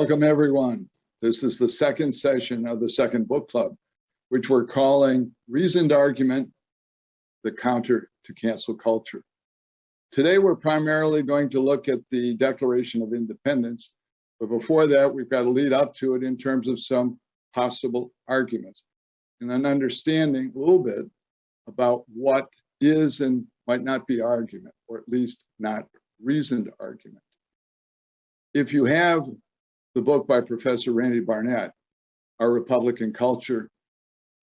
Welcome, everyone. This is the second session of the second book club, which we're calling Reasoned Argument, the Counter to Cancel Culture. Today, we're primarily going to look at the Declaration of Independence, but before that, we've got to lead up to it in terms of some possible arguments and an understanding a little bit about what is and might not be argument, or at least not reasoned argument. If you have the book by Professor Randy Barnett, Our Republican Culture,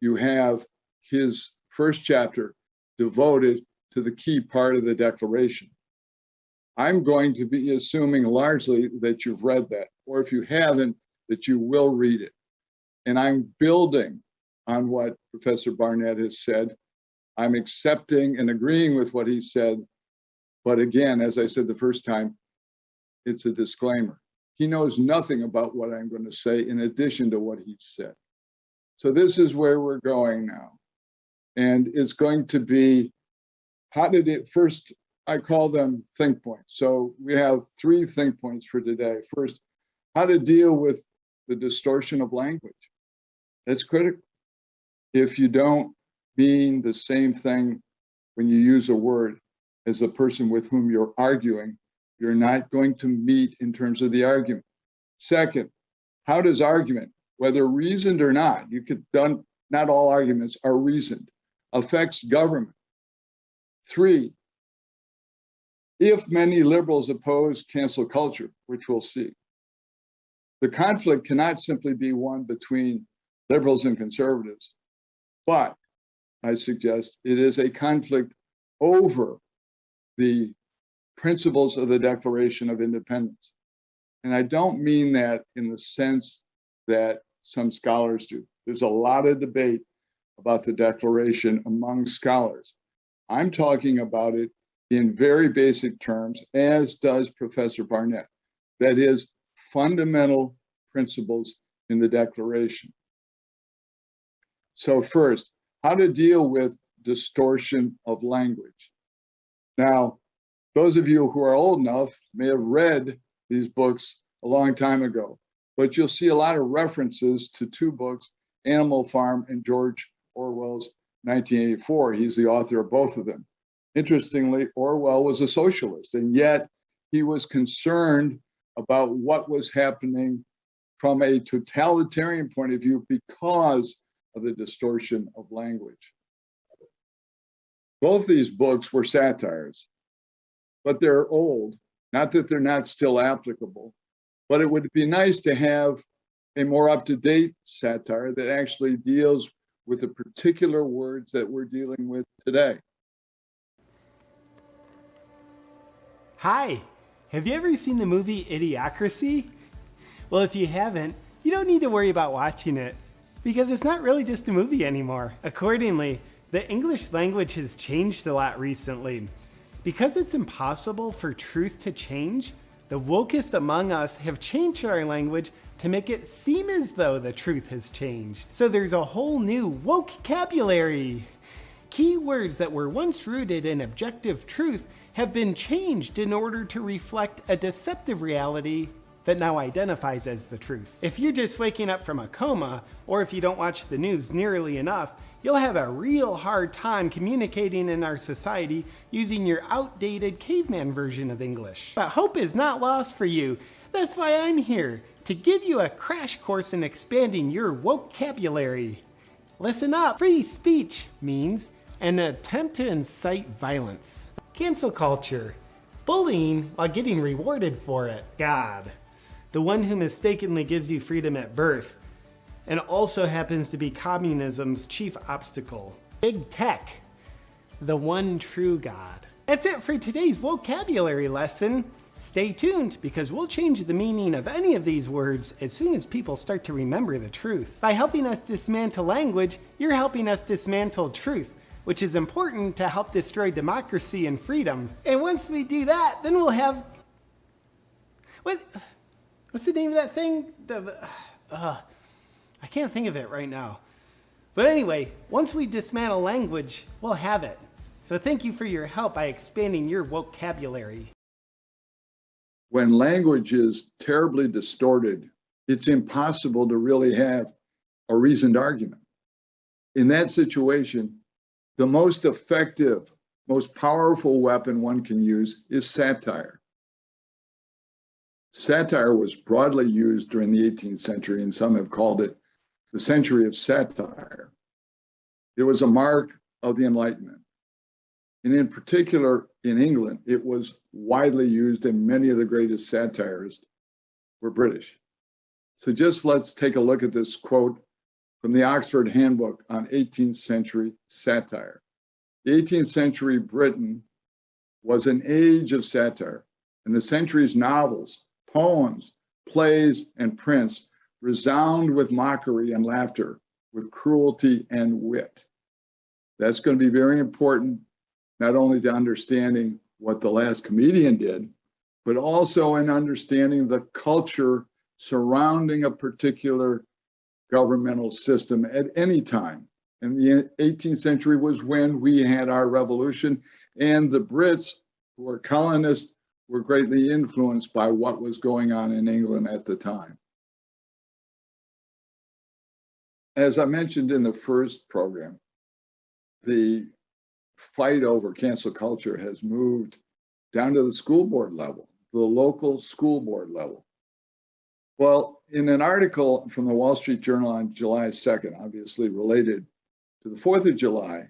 you have his first chapter devoted to the key part of the Declaration. I'm going to be assuming largely that you've read that, or if you haven't, that you will read it. And I'm building on what Professor Barnett has said. I'm accepting and agreeing with what he said. But again, as I said the first time, it's a disclaimer. He knows nothing about what I'm going to say in addition to what he said. So this is where we're going now. And it's going to be, how did it first, I call them think points. So we have three think points for today. First, how to deal with the distortion of language. That's critical. If you don't mean the same thing when you use a word as the person with whom you're arguing, you're not going to meet in terms of the argument. Second, how does argument, whether reasoned or not, not all arguments are reasoned, affects government. Three, if many liberals oppose cancel culture, which we'll see, the conflict cannot simply be one between liberals and conservatives, but I suggest it is a conflict over the principles of the Declaration of Independence. And I don't mean that in the sense that some scholars do. There's a lot of debate about the Declaration among scholars. I'm talking about it in very basic terms, as does Professor Barnett. That is, fundamental principles in the Declaration. So first, how to deal with distortion of language. Now, those of you who are old enough may have read these books a long time ago, but you'll see a lot of references to two books, Animal Farm and George Orwell's 1984. He's the author of both of them. Interestingly, Orwell was a socialist, and yet he was concerned about what was happening from a totalitarian point of view because of the distortion of language. Both these books were satires, but they're old. Not that they're not still applicable, but it would be nice to have a more up-to-date satire that actually deals with the particular words that we're dealing with today. Hi, have you ever seen the movie Idiocracy? Well, if you haven't, you don't need to worry about watching it, because it's not really just a movie anymore. Accordingly, the English language has changed a lot recently. Because it's impossible for truth to change, the wokest among us have changed our language to make it seem as though the truth has changed. So there's a whole new vocabulary. Key words that were once rooted in objective truth have been changed in order to reflect a deceptive reality that now identifies as the truth. If you're just waking up from a coma, or if you don't watch the news nearly enough, you'll have a real hard time communicating in our society using your outdated caveman version of English. But hope is not lost for you. That's why I'm here, to give you a crash course in expanding your vocabulary. Listen up. Free speech means an attempt to incite violence. Cancel culture. Bullying while getting rewarded for it. God, the one who mistakenly gives you freedom at birth, and also happens to be communism's chief obstacle. Big tech, the one true God. That's it for today's vocabulary lesson. Stay tuned, because we'll change the meaning of any of these words as soon as people start to remember the truth. By helping us dismantle language, you're helping us dismantle truth, which is important to help destroy democracy and freedom. And once we do that, then we'll have... What's the name of that thing? I can't think of it right now. But anyway, once we dismantle language, we'll have it. So thank you for your help by expanding your vocabulary. When language is terribly distorted it's impossible to really have a reasoned argument. In that situation, the most effective, most powerful weapon one can use is satire. Satire was broadly used during the 18th century, and some have called it the century of satire. It was a mark of the Enlightenment. And in particular, in England, it was widely used, and many of the greatest satirists were British. So just let's take a look at this quote from the Oxford Handbook on 18th century satire. The 18th century Britain was an age of satire, and the century's novels, poems, plays, and prints resound with mockery and laughter, with cruelty and wit. That's going to be very important, not only to understanding what the last comedian did, but also in understanding the culture surrounding a particular governmental system at any time. And the 18th century was when we had our revolution, and the Brits, who were colonists, were greatly influenced by what was going on in England at the time. As I mentioned in the first program, the fight over cancel culture has moved down to the school board level, the local school board level. Well, in an article from the Wall Street Journal on July 2nd, obviously related to the 4th of July,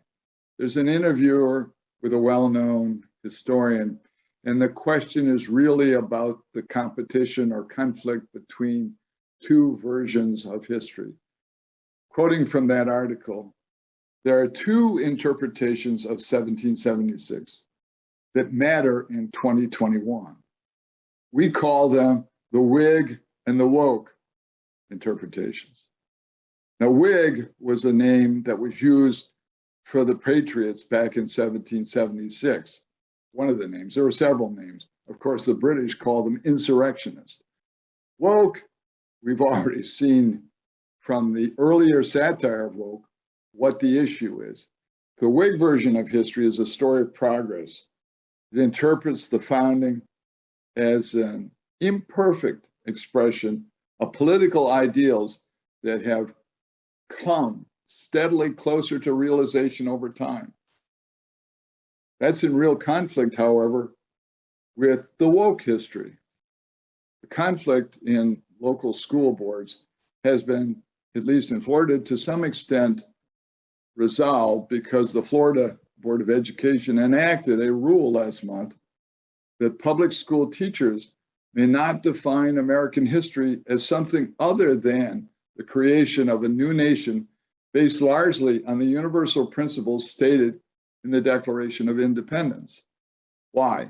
there's an interviewer with a well-known historian, and the question is really about the competition or conflict between two versions of history. Quoting from that article, there are two interpretations of 1776 that matter in 2021. We call them the Whig and the woke interpretations. Now, Whig was a name that was used for the Patriots back in 1776. One of the names, there were several names. Of course, the British called them insurrectionists. Woke, we've already seen from the earlier satire of woke what the issue is. The Whig version of history is a story of progress. It interprets the founding as an imperfect expression of political ideals that have come steadily closer to realization over time. That's in real conflict, however, with the woke history. The conflict in local school boards has been, at least in Florida, to some extent resolved because the Florida Board of Education enacted a rule last month that public school teachers may not define American history as something other than the creation of a new nation based largely on the universal principles stated in the Declaration of Independence. Why?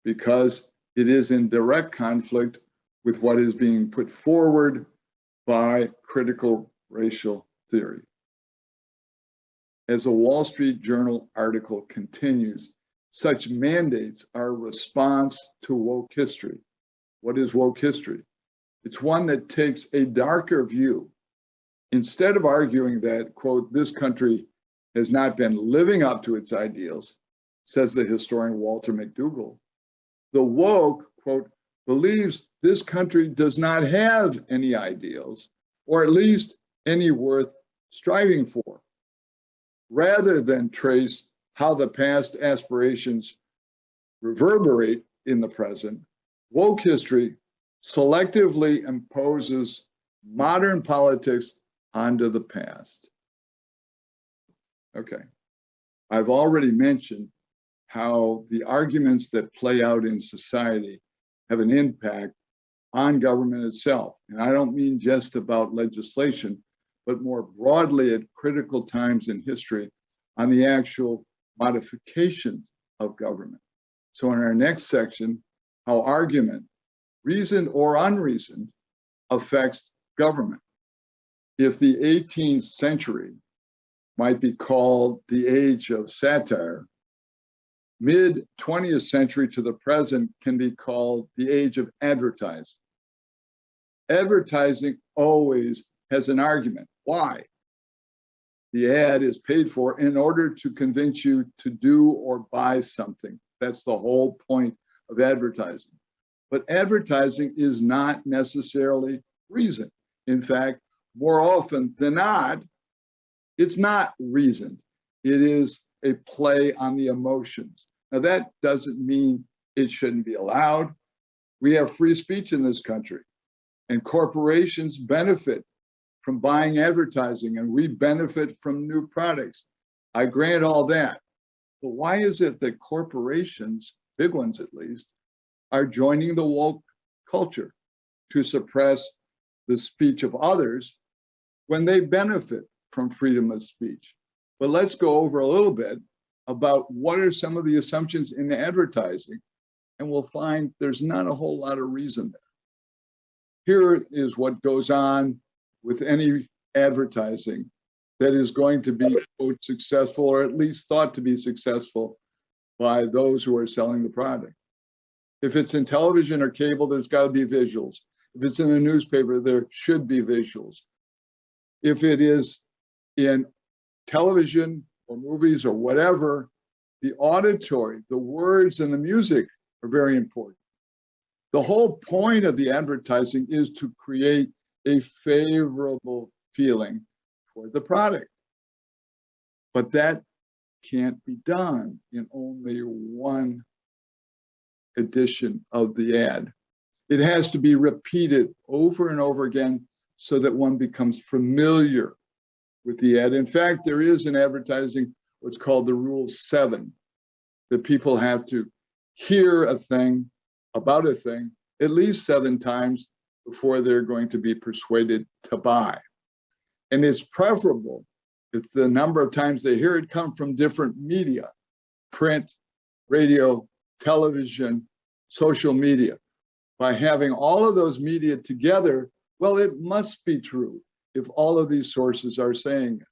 Because it is in direct conflict with what is being put forward by critical racial theory. As a Wall Street Journal article continues, such mandates are a response to woke history. What is woke history? It's one that takes a darker view. Instead of arguing that, quote, this country has not been living up to its ideals, says the historian Walter McDougall, the woke, quote, believes this country does not have any ideals, or at least any worth striving for, rather than trace how the past aspirations reverberate in the present. Woke history selectively imposes modern politics onto the past. Okay, I've already mentioned how the arguments that play out in society have an impact on government itself. And I don't mean just about legislation, but more broadly at critical times in history on the actual modifications of government. So in our next section, how argument, reasoned or unreasoned, affects government. If the 18th century might be called the age of satire, mid-20th century to the present can be called the age of advertising. Advertising always has an argument. Why? The ad is paid for in order to convince you to do or buy something. That's the whole point of advertising. But advertising is not necessarily reason. In fact, more often than not, it's not reasoned. It is a play on the emotions. Now, that doesn't mean it shouldn't be allowed. We have free speech in this country, and corporations benefit from buying advertising, and we benefit from new products. I grant all that. But why is it that corporations, big ones at least, are joining the woke culture to suppress the speech of others when they benefit from freedom of speech? But let's go over a little bit about what are some of the assumptions in advertising, and we'll find there's not a whole lot of reason there. Here is what goes on with any advertising that is going to be, quote, successful, or at least thought to be successful by those who are selling the product. If it's in television or cable, there's got to be visuals. If it's in a newspaper, there should be visuals. If it is in television or movies or whatever, the auditory, the words and the music are very important. The whole point of the advertising is to create a favorable feeling for the product. But that can't be done in only one edition of the ad. It has to be repeated over and over again so that one becomes familiar with the ad. In fact, there is in advertising what's called the Rule 7, that people have to hear a thing about a thing at least 7 times before they're going to be persuaded to buy. And it's preferable if the number of times they hear it come from different media, print, radio, television, social media. By having all of those media together, well, it must be true if all of these sources are saying it.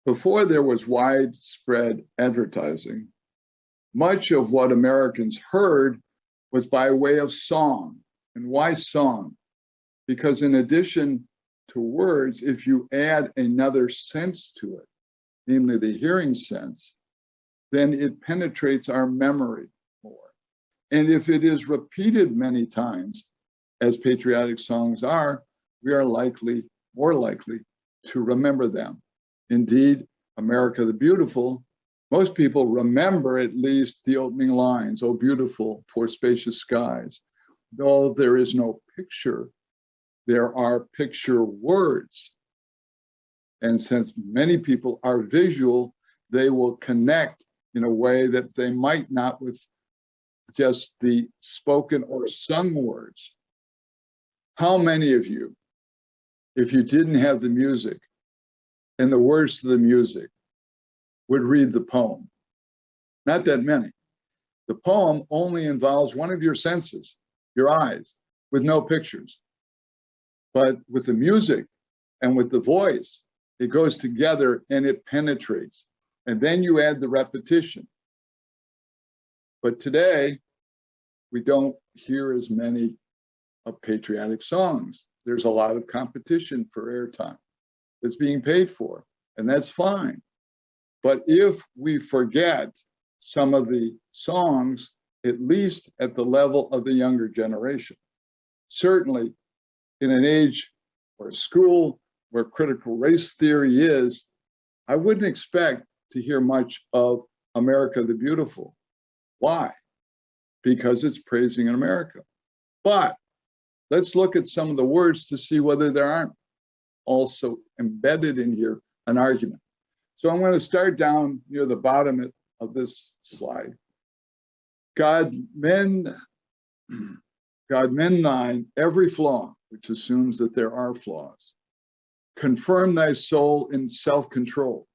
Before there was widespread advertising, much of what Americans heard was by way of song. And why song? Because in addition to words, if you add another sense to it, namely the hearing sense, then it penetrates our memory more. And if it is repeated many times, as patriotic songs are, we are more likely to remember them. Indeed, America the Beautiful, most people remember at least the opening lines, "Oh, beautiful for spacious skies." Though there is no picture, there are picture words. And since many people are visual, they will connect in a way that they might not with just the spoken or sung words. How many of you, if you didn't have the music and the words to the music, would read the poem? Not that many. The poem only involves one of your senses, your eyes, with no pictures. But with the music and with the voice, it goes together and it penetrates. And then you add the repetition. But today, we don't hear as many of patriotic songs. There's a lot of competition for airtime that's being paid for, and that's fine. But if we forget some of the songs, at least at the level of the younger generation, certainly in an age or a school where critical race theory is, I wouldn't expect to hear much of America the Beautiful. Why? Because it's praising America. But let's look at some of the words to see whether there aren't also embedded in here an argument. So I'm going to start down near the bottom of this slide. God mend thine every flaw, which assumes that there are flaws. Confirm thy soul in self-control.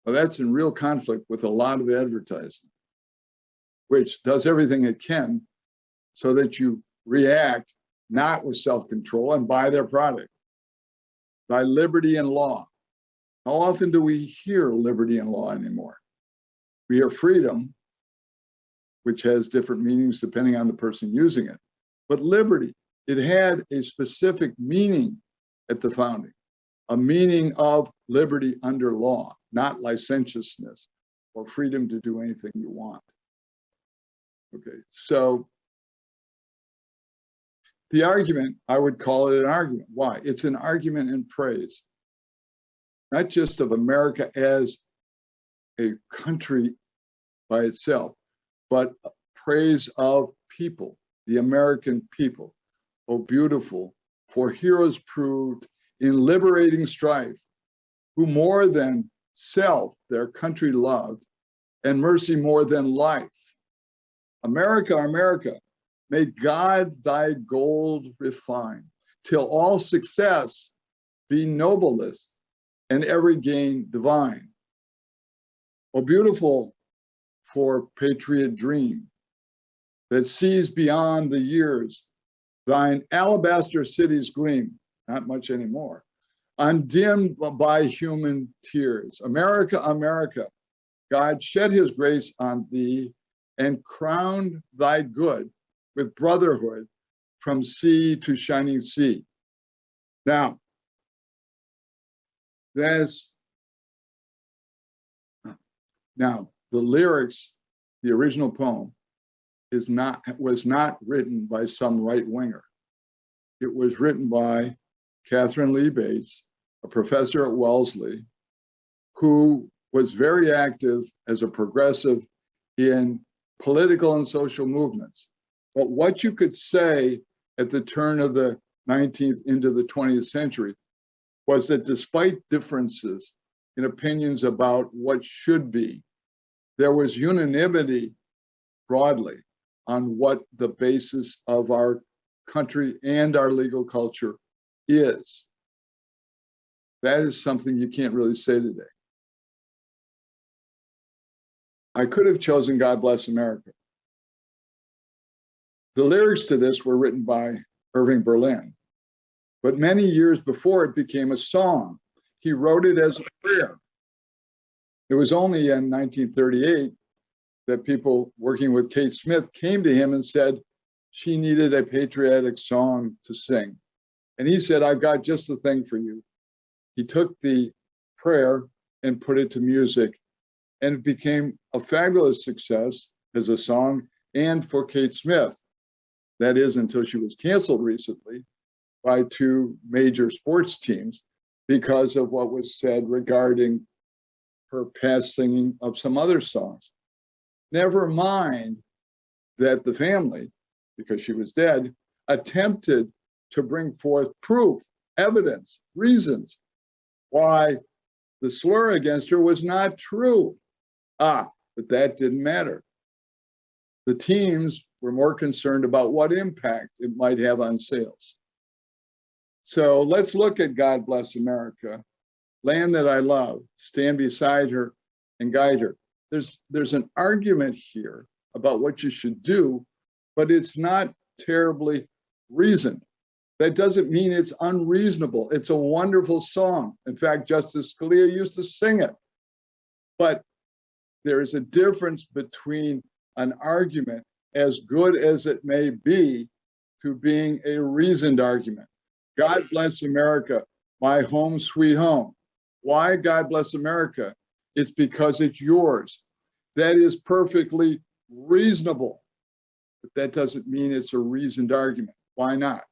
Well, that's in real conflict with a lot of advertising, which does everything it can so that you react not with self-control and buy their product. Thy liberty and law. How often do we hear liberty and law anymore? We hear freedom, which has different meanings depending on the person using it. But liberty, it had a specific meaning at the founding, a meaning of liberty under law, not licentiousness or freedom to do anything you want. Okay, so The argument, I would call it an argument. Why? It's an argument in praise, not just of America as a country by itself, but praise of people, the American people. Oh, beautiful, for heroes proved in liberating strife, who more than self their country loved, and mercy more than life. America, America, may God thy gold refine, till all success be noblest, and every gain divine. Oh, beautiful for patriot dream, that sees beyond the years thine alabaster cities gleam, not much anymore, undimmed by human tears. America, America, God shed his grace on thee and crowned thy good with brotherhood from sea to shining sea. Now, the lyrics, the original poem, was not written by some right winger. It was written by Catherine Lee Bates, a professor at Wellesley, who was very active as a progressive in political and social movements. But what you could say at the turn of the 19th into the 20th century was that despite differences in opinions about what should be, there was unanimity broadly on what the basis of our country and our legal culture is. That is something you can't really say today. I could have chosen God Bless America. The lyrics to this were written by Irving Berlin, but many years before it became a song. He wrote it as a prayer. It was only in 1938 that people working with Kate Smith came to him and said she needed a patriotic song to sing. And he said, I've got just the thing for you. He took the prayer and put it to music, and it became a fabulous success as a song and for Kate Smith. That is, until she was canceled recently by two major sports teams because of what was said regarding her past singing of some other songs. Never mind that the family, because she was dead, attempted to bring forth proof, evidence, reasons why the slur against her was not true. But that didn't matter. The teams were more concerned about what impact it might have on sales. So let's look at God Bless America, land that I love, stand beside her and guide her. There's an argument here about what you should do, but it's not terribly reasoned. That doesn't mean it's unreasonable. It's a wonderful song. In fact, Justice Scalia used to sing it. But there is a difference between an argument, as good as it may be, to being a reasoned argument. God bless America, my home, sweet home. Why God bless America? It's because it's yours. That is perfectly reasonable. But that doesn't mean it's a reasoned argument. Why not?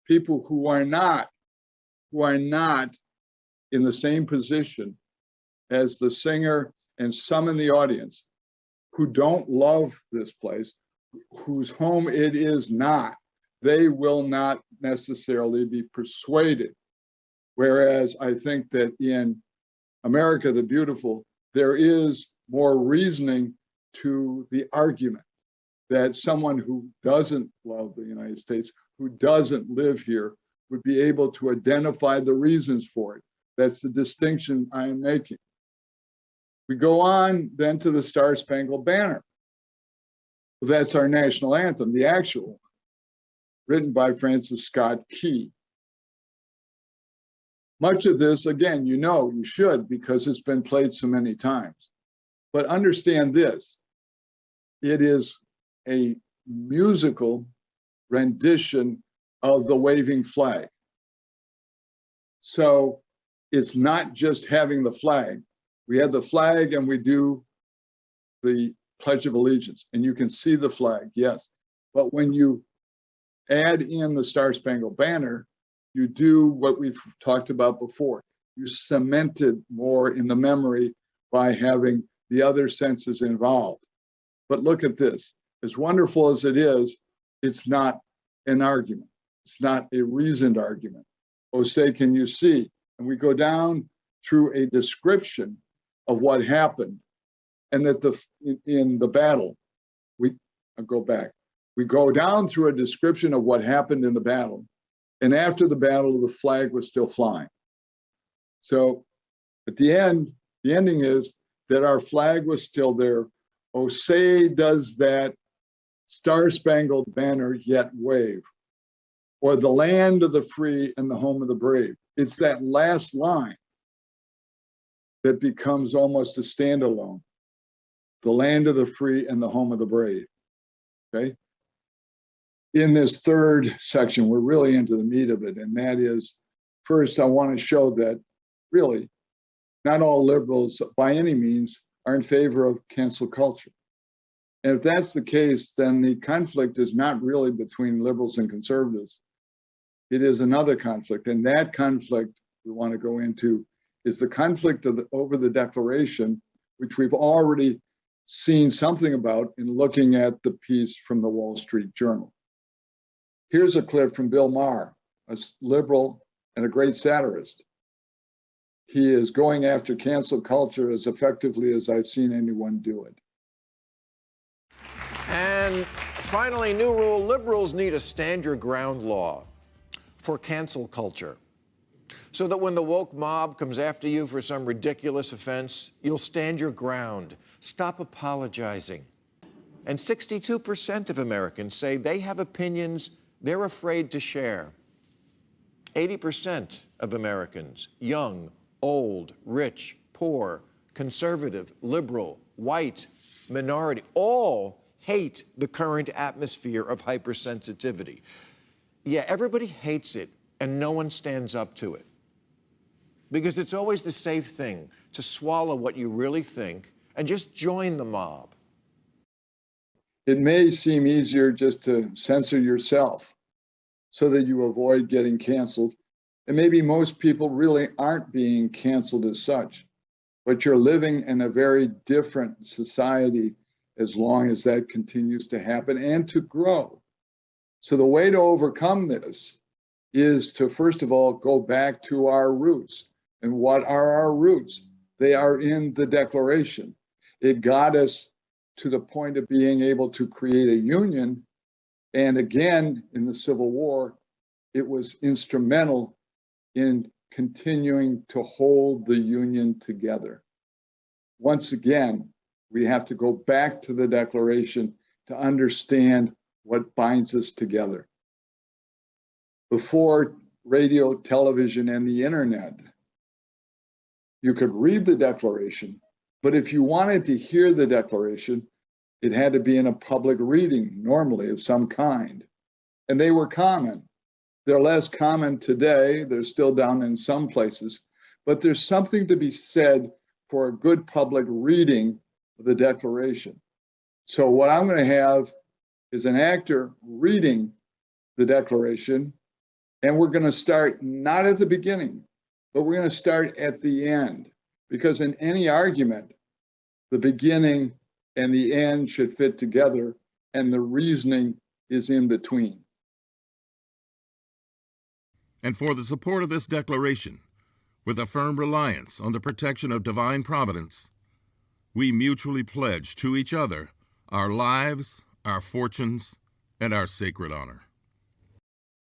People who are not in the same position as the singer and some in the audience, who don't love this place, whose home it is not, they will not necessarily be persuaded. Whereas I think that in America the Beautiful, there is more reasoning to the argument that someone who doesn't love the United States, who doesn't live here, would be able to identify the reasons for it. That's the distinction I am making. We go on then to the Star-Spangled Banner. That's our national anthem, the actual one, written by Francis Scott Key. Much of this, again, you should, because it's been played so many times. But understand this, it is a musical rendition of the waving flag. So it's not just having the flag. We have the flag and we do the Pledge of Allegiance, and you can see the flag, yes. But when you add in the Star Spangled Banner, you do what we've talked about before. You cement it more in the memory by having the other senses involved. But look at this. As wonderful as it is, it's not an argument. It's not a reasoned argument. Oh, say, can you see? And we go down through a description of what happened, and that in the battle, I'll go back. We go down through a description of what happened in the battle, and after the battle, the flag was still flying. So at the end, the ending is that our flag was still there. Oh, say does that Star-Spangled Banner yet wave, or the land of the free and the home of the brave. It's that last line that becomes almost a standalone. The land of the free and the home of the brave, okay? In this third section, we're really into the meat of it, and that is, first, I want to show that really not all liberals by any means are in favor of cancel culture. And if that's the case, then the conflict is not really between liberals and conservatives. It is another conflict, and that conflict we want to go into is the conflict over the Declaration, which we've already seen something about in looking at the piece from the Wall Street Journal. Here's a clip from Bill Maher, a liberal and a great satirist. He is going after cancel culture as effectively as I've seen anyone do it. And finally, new rule, liberals need a stand your ground law for cancel culture, so that when the woke mob comes after you for some ridiculous offense, you'll stand your ground. Stop apologizing. And 62% of Americans say they have opinions they're afraid to share. 80% of Americans, young, old, rich, poor, conservative, liberal, white, minority, all hate the current atmosphere of hypersensitivity. Yeah, everybody hates it, and no one stands up to it. Because it's always the safe thing to swallow what you really think and just join the mob. It may seem easier just to censor yourself so that you avoid getting canceled. And maybe most people really aren't being canceled as such, but you're living in a very different society as long as that continues to happen and to grow. So the way to overcome this is to, first of all, go back to our roots. And what are our roots? They are in the Declaration. It got us to the point of being able to create a union. And again, in the Civil War, it was instrumental in continuing to hold the Union together. Once again, we have to go back to the Declaration to understand what binds us together. Before radio, television, and the internet, you could read the Declaration, but if you wanted to hear the Declaration, it had to be in a public reading, normally of some kind. And they were common. They're less common today. They're still down in some places, but there's something to be said for a good public reading of the Declaration. So what I'm going to have is an actor reading the Declaration, and we're going to start not at the beginning, but we're going to start at the end, because in any argument, the beginning and the end should fit together, and the reasoning is in between. And for the support of this declaration, with a firm reliance on the protection of divine providence, we mutually pledge to each other our lives, our fortunes, and our sacred honor.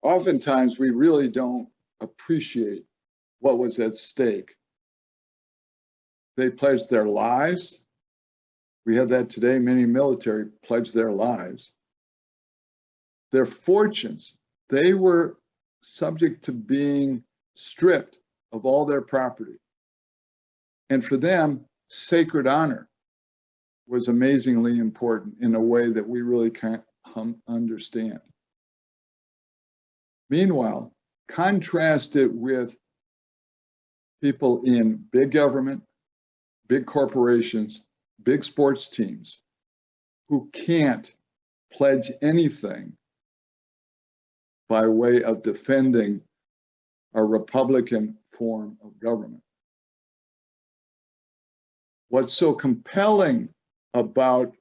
Oftentimes, we really don't appreciate what was at stake. They pledged their lives. We have that today. Many military pledge their lives. Their fortunes, they were subject to being stripped of all their property. And for them, sacred honor was amazingly important in a way that we really can't understand. Meanwhile, contrast it with people in big government, big corporations, big sports teams who can't pledge anything by way of defending a Republican form of government. What's so compelling about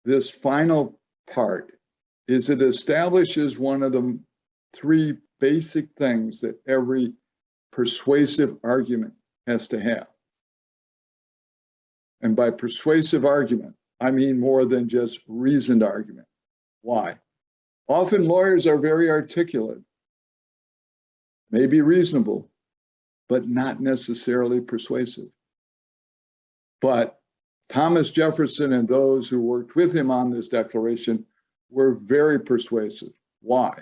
this final part is it establishes one of the three basic things that every persuasive argument has to have. And by persuasive argument, I mean more than just reasoned argument. Why? Often lawyers are very articulate, maybe reasonable, but not necessarily persuasive. But Thomas Jefferson and those who worked with him on this declaration were very persuasive. Why?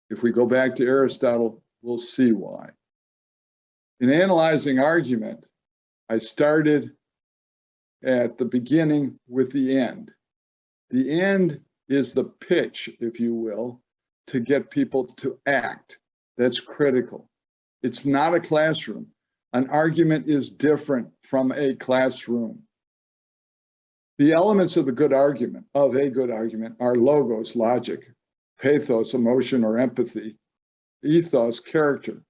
If we go back to Aristotle, we'll see why. In analyzing argument, I started at the beginning with the end. The end is the pitch, if you will, to get people to act. That's critical. It's not a classroom. An argument is different from a classroom. The elements of a good argument are logos, logic, pathos, emotion or empathy, ethos, character.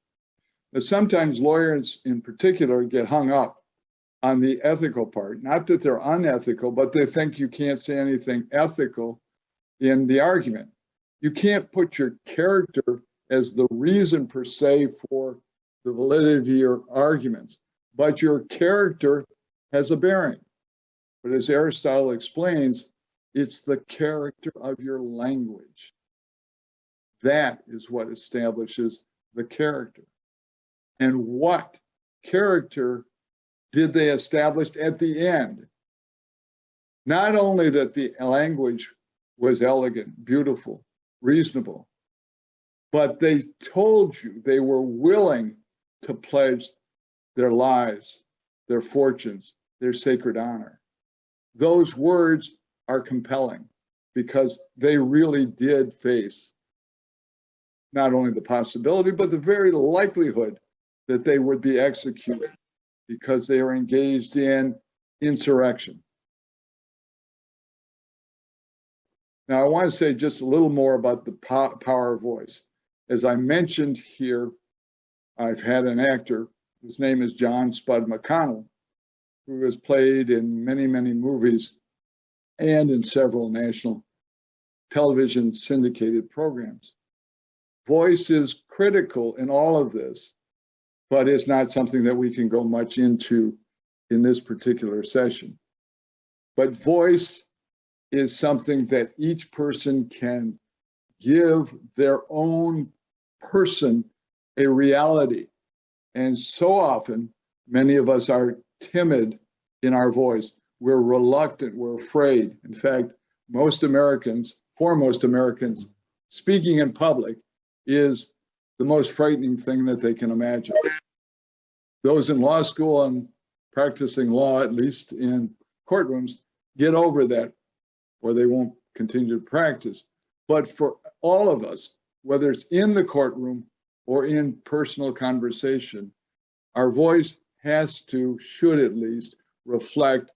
But sometimes lawyers in particular get hung up on the ethical part. Not that they're unethical, but they think you can't say anything ethical in the argument. You can't put your character as the reason per se for the validity of your arguments, but your character has a bearing. But as Aristotle explains, it's the character of your language. That is what establishes the character. And what character did they establish at the end? Not only that the language was elegant, beautiful, reasonable, but they told you they were willing to pledge their lives, their fortunes, their sacred honor. Those words are compelling because they really did face not only the possibility, but the very likelihood that they would be executed because they are engaged in insurrection. Now, I want to say just a little more about the power of voice. As I mentioned here, I've had an actor, his name is John Spud McDonald, who has played in many, many movies and in several national television syndicated programs. Voice is critical in all of this, but it's not something that we can go much into in this particular session. But voice is something that each person can give their own person a reality. And so often, many of us are timid in our voice. We're reluctant, we're afraid. In fact, for most Americans, speaking in public is the most frightening thing that they can imagine. Those in law school and practicing law, at least in courtrooms, get over that, or they won't continue to practice. But for all of us, whether it's in the courtroom or in personal conversation, our voice should at least reflect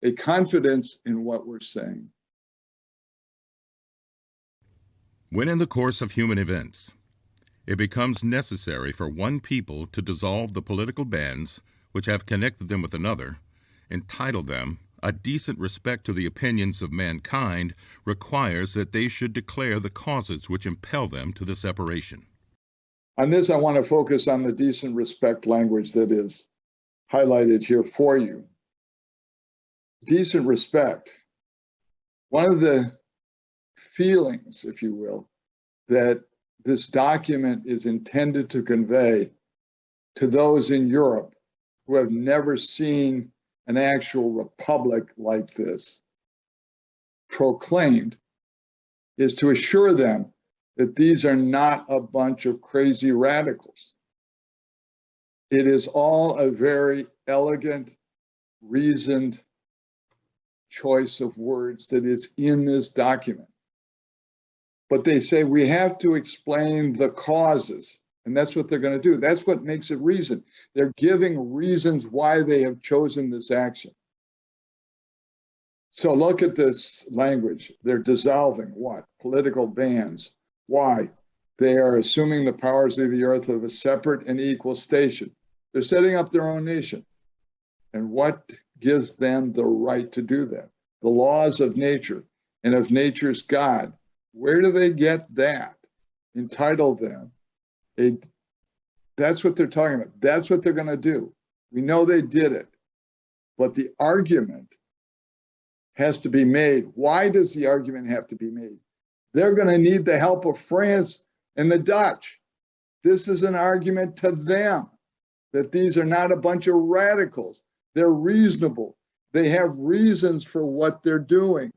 a confidence in what we're saying. When in the course of human events, it becomes necessary for one people to dissolve the political bands which have connected them with another, entitle them, a decent respect to the opinions of mankind requires that they should declare the causes which impel them to the separation. On this, I want to focus on the decent respect language that is highlighted here for you. Decent respect. One of the feelings, if you will, that this document is intended to convey to those in Europe who have never seen an actual republic like this proclaimed is to assure them that these are not a bunch of crazy radicals. It is all a very elegant, reasoned choice of words that is in this document. But they say we have to explain the causes, and that's what they're going to do. That's what makes it reason. They're giving reasons why they have chosen this action. So look at this language. They're dissolving what? Political bands. Why? They are assuming the powers of the earth of a separate and equal station. They're setting up their own nation. And what gives them the right to do that? The laws of nature and of nature's God. Where do they get that? Entitle them. That's what they're talking about. That's what they're going to do. We know they did it. But the argument has to be made. Why does the argument have to be made? They're going to need the help of France and the Dutch. This is an argument to them that these are not a bunch of radicals. They're reasonable. They have reasons for what they're doing.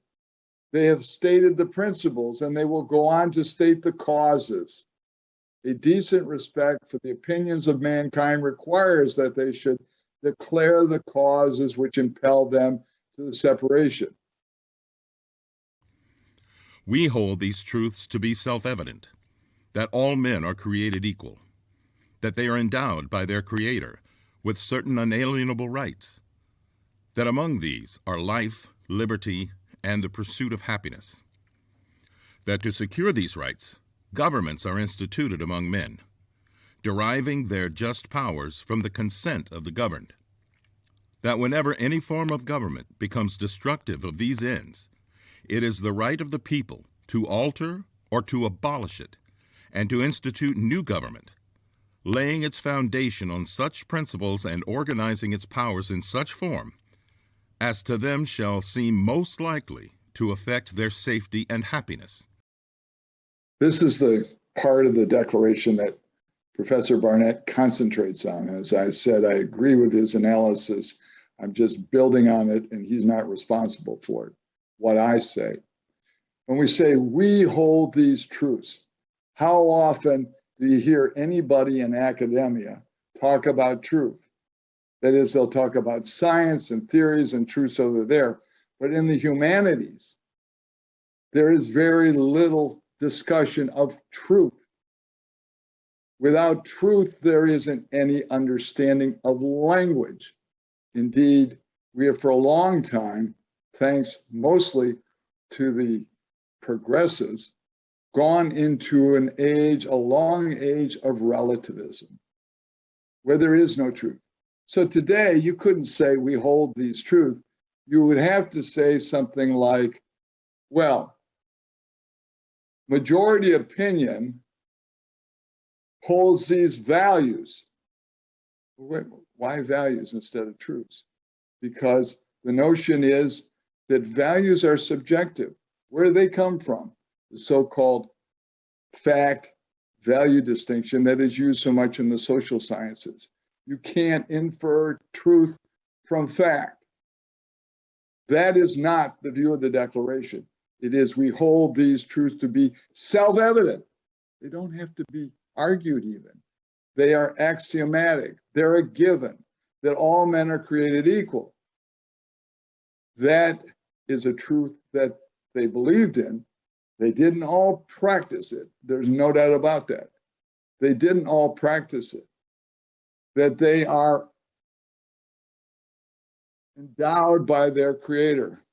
They have stated the principles, and they will go on to state the causes. A decent respect for the opinions of mankind requires that they should declare the causes which impel them to the separation. We hold these truths to be self-evident, that all men are created equal, that they are endowed by their Creator with certain unalienable rights, that among these are life, liberty, and the pursuit of happiness, that to secure these rights, governments are instituted among men, deriving their just powers from the consent of the governed, that whenever any form of government becomes destructive of these ends, it is the right of the people to alter or to abolish it, and to institute new government, laying its foundation on such principles and organizing its powers in such form as to them shall seem most likely to affect their safety and happiness. This is the part of the Declaration that Professor Barnett concentrates on. As I said, I agree with his analysis. I'm just building on it, and he's not responsible for it. What I say. When we say we hold these truths, how often do you hear anybody in academia talk about truth? That is, they'll talk about science and theories and truths over there. But in the humanities, there is very little discussion of truth. Without truth, there isn't any understanding of language. Indeed, we have for a long time, thanks mostly to the progressives, gone into an age, a long age of relativism, where there is no truth. So today, you couldn't say we hold these truths. You would have to say something like, well, majority opinion holds these values. Why values instead of truths? Because the notion is that values are subjective. Where do they come from? The so-called fact-value distinction that is used so much in the social sciences. You can't infer truth from fact. That is not the view of the Declaration. It is we hold these truths to be self-evident. They don't have to be argued even. They are axiomatic. They're a given that all men are created equal. That is a truth that they believed in. They didn't all practice it. There's no doubt about that. They didn't all practice it. That they are endowed by their Creator.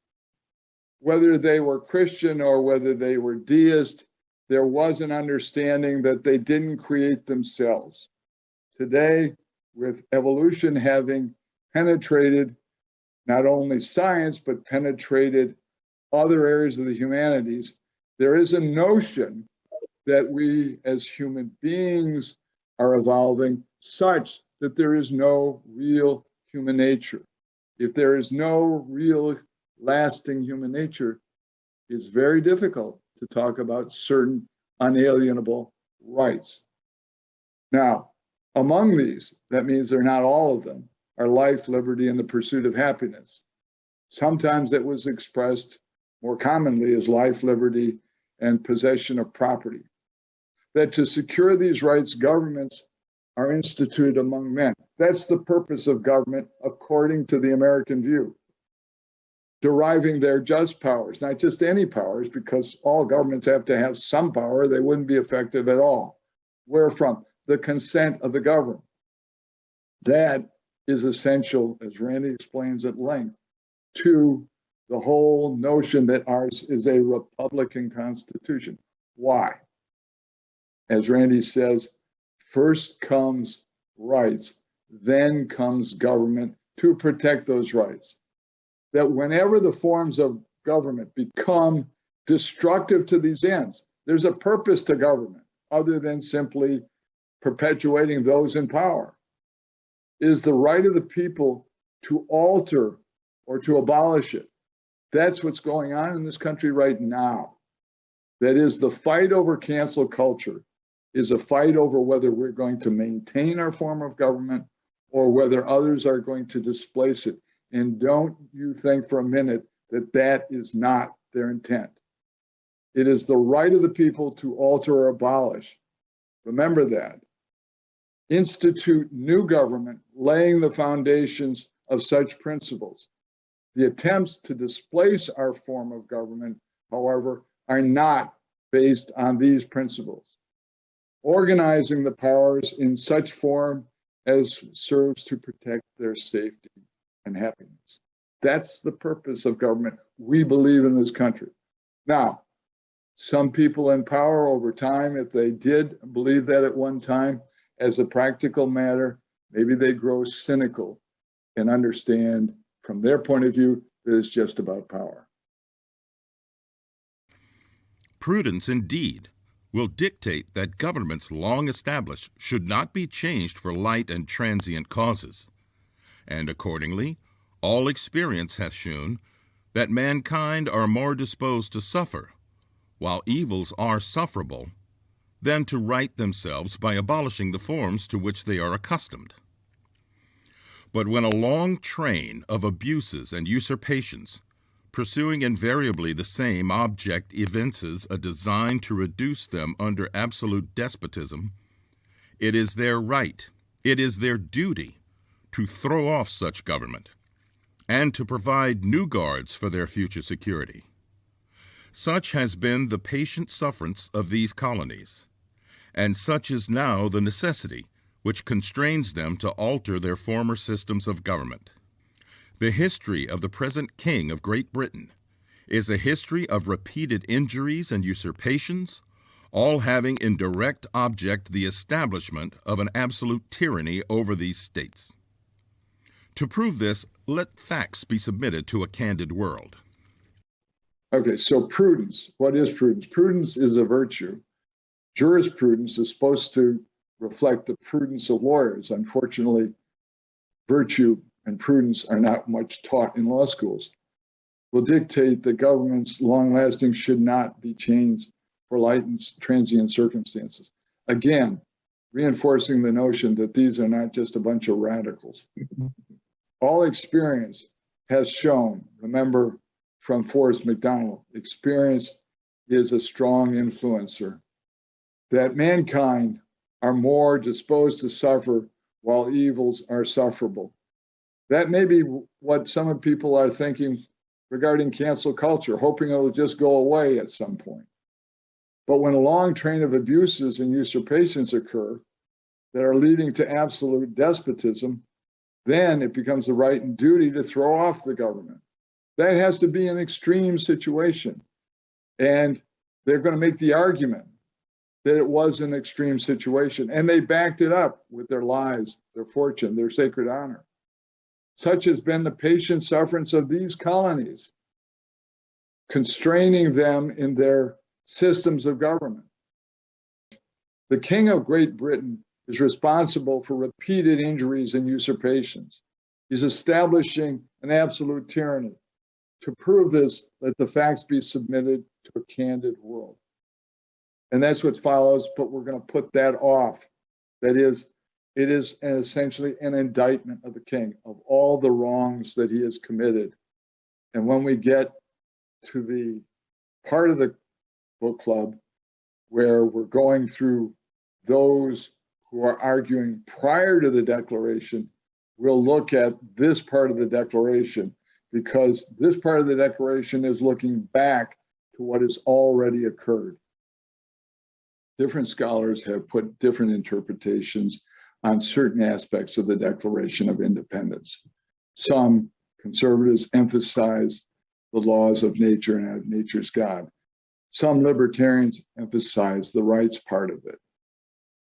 Whether they were Christian or whether they were deist, there was an understanding that they didn't create themselves. Today, with evolution having penetrated not only science, but penetrated other areas of the humanities, there is a notion that we as human beings are evolving such that there is no real human nature. If there is no real lasting human nature, it's very difficult to talk about certain unalienable rights. Now, among these, that means they're not all of them, are life, liberty, and the pursuit of happiness. Sometimes that was expressed more commonly as life, liberty, and possession of property. That to secure these rights, governments are instituted among men. That's the purpose of government according to the American view. Deriving their just powers, not just any powers, because all governments have to have some power, they wouldn't be effective at all. Where from? The consent of the governed. That is essential, as Randy explains at length, to the whole notion that ours is a Republican Constitution. Why? As Randy says, first comes rights, then comes government to protect those rights. That whenever the forms of government become destructive to these ends, there's a purpose to government other than simply perpetuating those in power. It is the right of the people to alter or to abolish it. That's what's going on in this country right now. That is, the fight over cancel culture is a fight over whether we're going to maintain our form of government or whether others are going to displace it. And don't you think for a minute that that is not their intent. It is the right of the people to alter or abolish. Remember that. Institute new government, laying the foundations of such principles. The attempts to displace our form of government, however, are not based on these principles. Organizing the powers in such form as serves to protect their safety and happiness. That's the purpose of government. We believe in this country. Now, some people in power over time, if they did believe that at one time, as a practical matter, maybe they grow cynical and understand from their point of view that it's just about power. Prudence, indeed, will dictate that governments long established should not be changed for light and transient causes. And accordingly, all experience hath shewn that mankind are more disposed to suffer, while evils are sufferable, than to right themselves by abolishing the forms to which they are accustomed. But when a long train of abuses and usurpations, pursuing invariably the same object, evinces a design to reduce them under absolute despotism, it is their right, it is their duty, to throw off such government, and to provide new guards for their future security. Such has been the patient sufferance of these colonies, and such is now the necessity which constrains them to alter their former systems of government. The history of the present King of Great Britain is a history of repeated injuries and usurpations, all having in direct object the establishment of an absolute tyranny over these states. To prove this, let facts be submitted to a candid world. Okay, so prudence. What is prudence? Prudence is a virtue. Jurisprudence is supposed to reflect the prudence of lawyers. Unfortunately, virtue and prudence are not much taught in law schools. Will dictate that government's long-lasting should not be changed for light and transient circumstances. Again, reinforcing the notion that these are not just a bunch of radicals. All experience has shown, remember from Forrest, McDonald, experience is a strong influencer, that mankind are more disposed to suffer while evils are sufferable. That may be what some of people are thinking regarding cancel culture, hoping it will just go away at some point. But when a long train of abuses and usurpations occur that are leading to absolute despotism, then it becomes the right and duty to throw off the government. That has to be an extreme situation. And they're going to make the argument that it was an extreme situation. And they backed it up with their lives, their fortune, their sacred honor. Such has been the patient sufferance of these colonies, constraining them in their systems of government. The King of Great Britain is responsible for repeated injuries and usurpations. He's establishing an absolute tyranny. To prove this, let the facts be submitted to a candid world. And that's what follows, but we're going to put that off. That is, it is essentially an indictment of the king, of all the wrongs that he has committed. And when we get to the part of the book club where we're going through those who are arguing prior to the declaration, we'll look at this part of the declaration, because this part of the declaration is looking back to what has already occurred. Different scholars have put different interpretations on certain aspects of the Declaration of Independence. Some conservatives emphasize the laws of nature and nature's God. Some libertarians emphasize the rights part of it.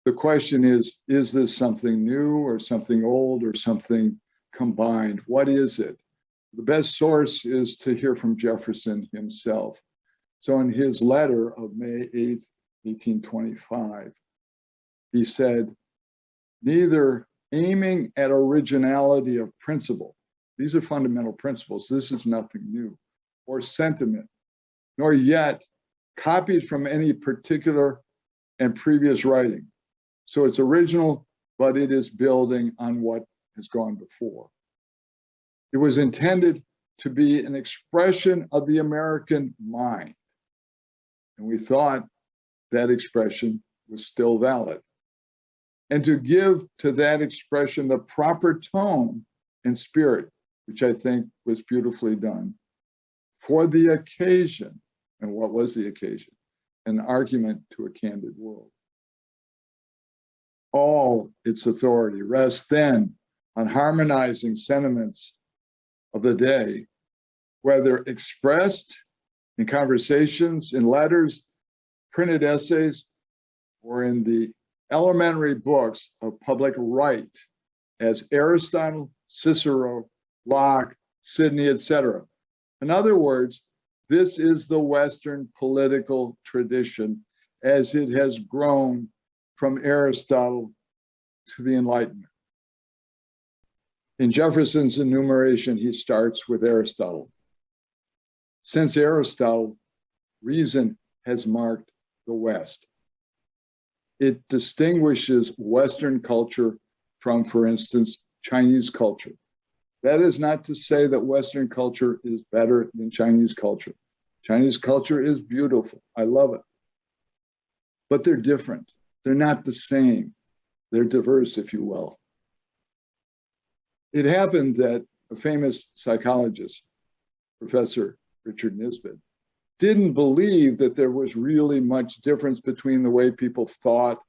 The question is this something new or something old or something combined? What is it? The best source is to hear from Jefferson himself. So in his letter of May 8th, 1825, he said, neither aiming at originality of principle, these are fundamental principles, this is nothing new, or sentiment, nor yet copied from any particular and previous writing. So it's original, but it is building on what has gone before. It was intended to be an expression of the American mind. And we thought that expression was still valid. And to give to that expression the proper tone and spirit, which I think was beautifully done, for the occasion. And what was the occasion? An argument to a candid world. All its authority rests then on harmonizing sentiments of the day, whether expressed in conversations, in letters, printed essays, or in the elementary books of public right, as Aristotle, Cicero, Locke, Sidney, etc. In other words, this is the Western political tradition as it has grown from Aristotle to the Enlightenment. In Jefferson's enumeration, he starts with Aristotle. Since Aristotle, reason has marked the West. It distinguishes Western culture from, for instance, Chinese culture. That is not to say that Western culture is better than Chinese culture. Chinese culture is beautiful. I love it. But they're different. They're not the same. They're diverse, if you will. It happened that a famous psychologist, Professor Richard Nisbet, didn't believe that there was really much difference between the way people thought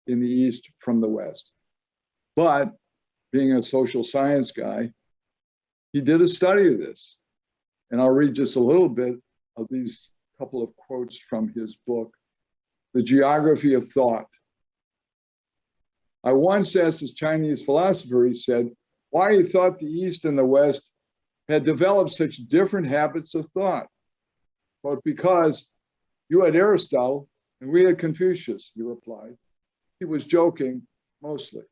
in the East from the West. But being a social science guy, he did a study of this. And I'll read just a little bit of these couple of quotes from his book, The Geography of Thought. I once asked this Chinese philosopher, he said, why he thought the East and the West had developed such different habits of thought. But because you had Aristotle and we had Confucius, he replied. He was joking mostly,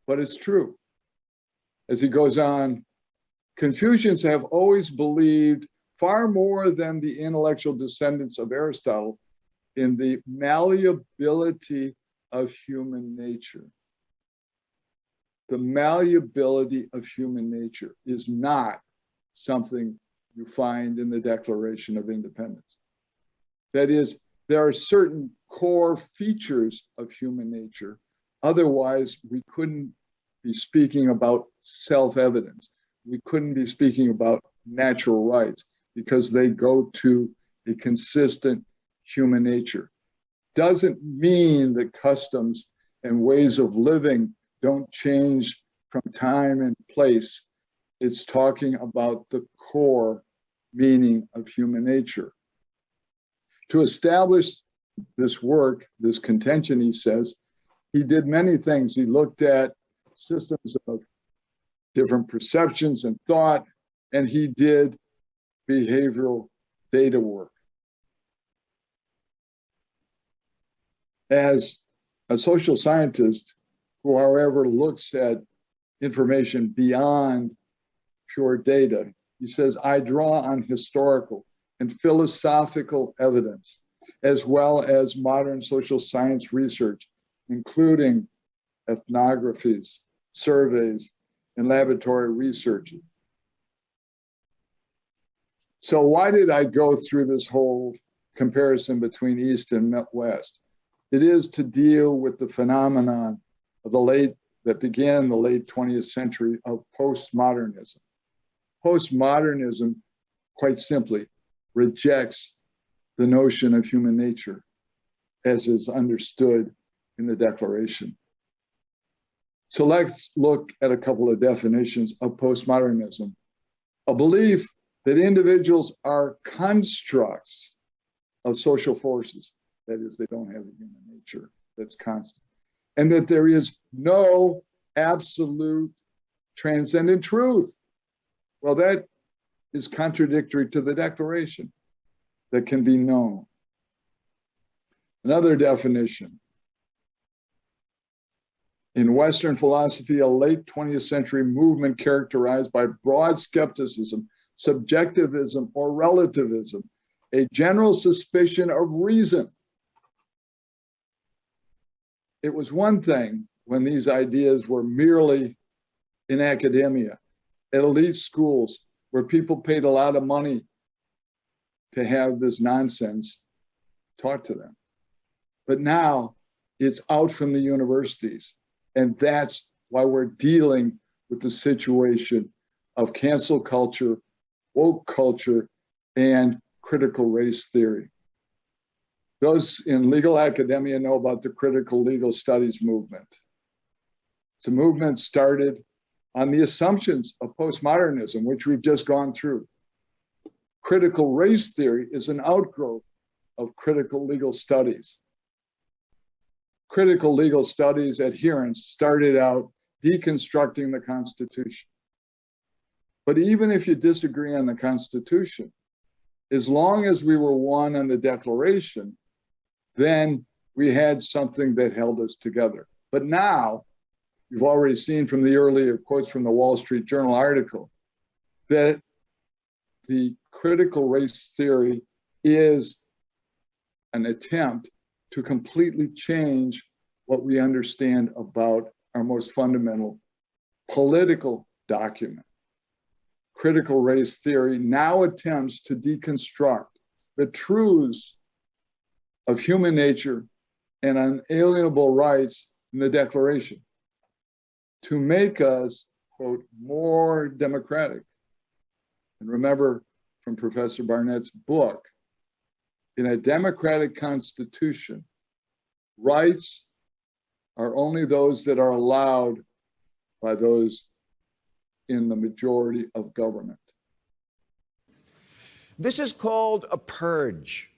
but it's true. As he goes on, Confucians have always believed far more than the intellectual descendants of Aristotle in the malleability of human nature. The malleability of human nature is not something you find in the Declaration of Independence. That is, there are certain core features of human nature. Otherwise, we couldn't be speaking about self-evidence. We couldn't be speaking about natural rights because they go to a consistent human nature. Doesn't mean that customs and ways of living don't change from time and place. It's talking about the core meaning of human nature. To establish this work, this contention, he says, he did many things. He looked at systems of different perceptions and thought, and he did behavioral data work. As a social scientist who, however, looks at information beyond pure data, he says, I draw on historical and philosophical evidence, as well as modern social science research, including ethnographies, surveys, and laboratory research. So why did I go through this whole comparison between East and West? It is to deal with the phenomenon of that began in the late 20th century of postmodernism. Postmodernism, quite simply, rejects the notion of human nature as is understood in the Declaration. So let's look at a couple of definitions of postmodernism. A belief that individuals are constructs of social forces. That is, they don't have a human nature that's constant. and that there is no absolute transcendent truth. Well, that is contradictory to the Declaration that can be known. Another definition. In Western philosophy, a late 20th century movement characterized by broad skepticism, subjectivism, or relativism, a general suspicion of reason. It was one thing when these ideas were merely in academia, at elite schools, where people paid a lot of money to have this nonsense taught to them. But now it's out from the universities. And that's why we're dealing with the situation of cancel culture, woke culture, and critical race theory. Those in legal academia know about the critical legal studies movement. It's a movement started on the assumptions of postmodernism, which we've just gone through. Critical race theory is an outgrowth of critical legal studies. Critical legal studies adherents started out deconstructing the Constitution. But even if you disagree on the Constitution, as long as we were one on the Declaration, then we had something that held us together. But now, you've already seen from the earlier quotes from the Wall Street Journal article that the critical race theory is an attempt to completely change what we understand about our most fundamental political document. Critical race theory now attempts to deconstruct the truths of human nature and unalienable rights in the Declaration to make us, quote, more democratic. And remember from Professor Barnett's book, in a democratic constitution, rights are only those that are allowed by those in the majority of government. This is called a purge.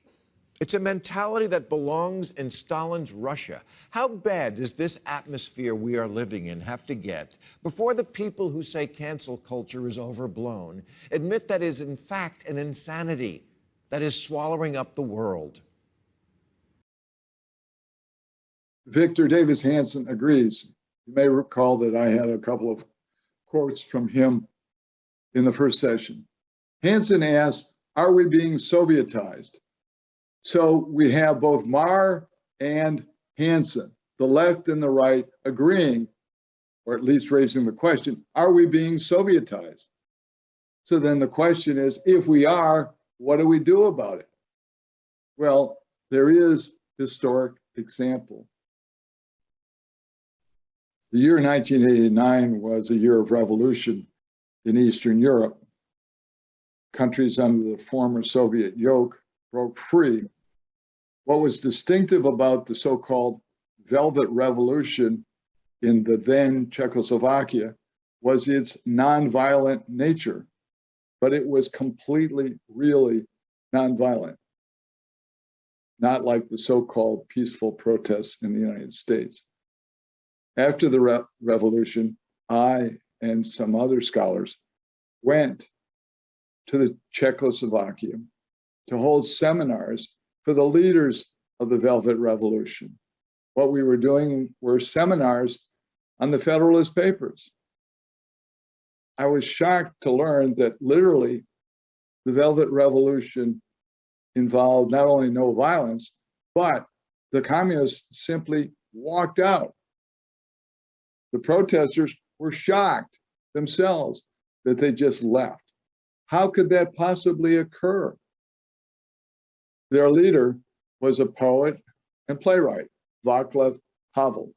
It's a mentality that belongs in Stalin's Russia. How bad does this atmosphere we are living in have to get before the people who say cancel culture is overblown admit that is in fact an insanity that is swallowing up the world? Victor Davis Hanson agrees. You may recall that I had a couple of quotes from him in the first session. Hanson asked, are we being Sovietized? So we have both Marr and Hanson, the left and the right, agreeing, or at least raising the question, are we being Sovietized? So then the question is, if we are, what do we do about it? Well, there is historic example. The year 1989 was a year of revolution in Eastern Europe. Countries under the former Soviet yoke broke free. What was distinctive about the so-called Velvet Revolution in the then Czechoslovakia was its nonviolent nature, but it was completely, really nonviolent, not like the so-called peaceful protests in the United States. After the revolution, I and some other scholars went to the Czechoslovakia to hold seminars for the leaders of the Velvet Revolution. What we were doing were seminars on the Federalist Papers. I was shocked to learn that literally the Velvet Revolution involved not only no violence, but the communists simply walked out. The protesters were shocked themselves that they just left. How could that possibly occur? Their leader was a poet and playwright, Václav Havel.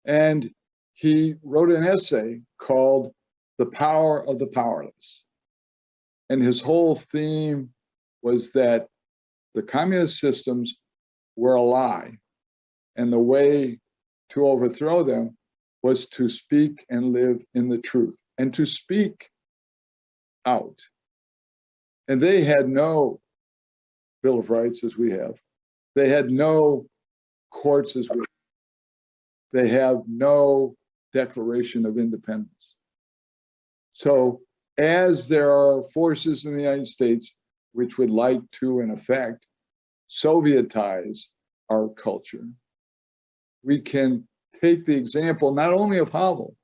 And he wrote an essay called The Power of the Powerless. And his whole theme was that the communist systems were a lie. And the way to overthrow them was to speak and live in the truth and to speak out. And they had no Bill of Rights as we have. They had no courts as we have. they have no Declaration of Independence. So as there are forces in the United States which would like to, in effect, Sovietize our culture, we can take the example not only of Havel,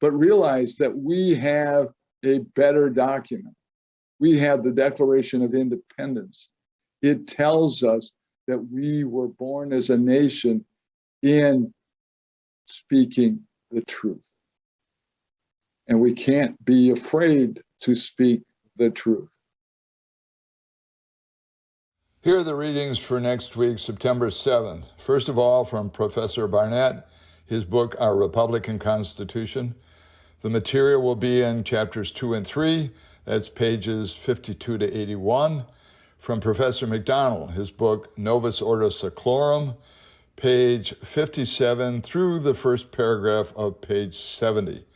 but realize that we have a better document. We have the Declaration of Independence. It tells us that we were born as a nation in speaking the truth. And we can't be afraid to speak the truth. Here are the readings for next week, September 7th. First of all, from Professor Barnett, his book, Our Republican Constitution. The material will be in chapters 2 and 3. That's pages 52 to 81. From Professor McDonald, his book, Novus, Ordo, Seclorum, page 57 through the first paragraph of page 70.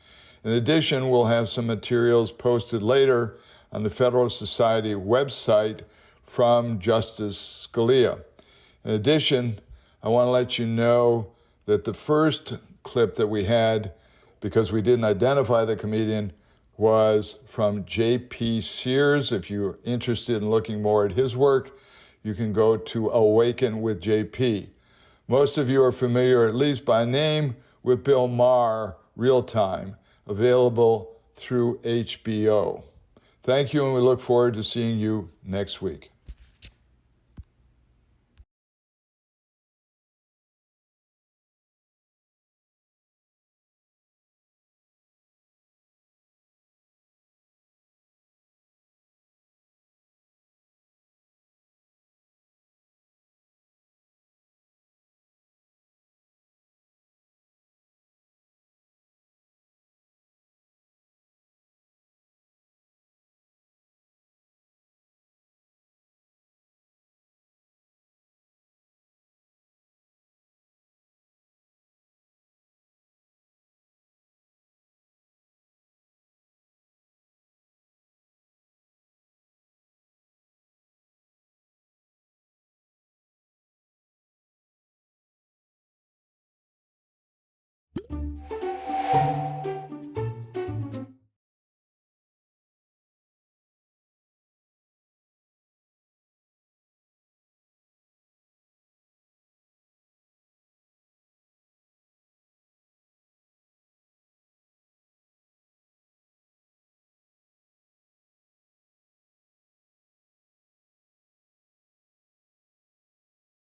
In addition, we'll have some materials posted later on the Federalist Society website from Justice Scalia. In addition, I want to let you know that the first clip that we had, because we didn't identify the comedian, was from J.P. Sears. If you're interested in looking more at his work, you can go to Awaken with J.P. Most of you are familiar, at least by name, with Bill Maher, Real Time, available through HBO. Thank you, and we look forward to seeing you next week.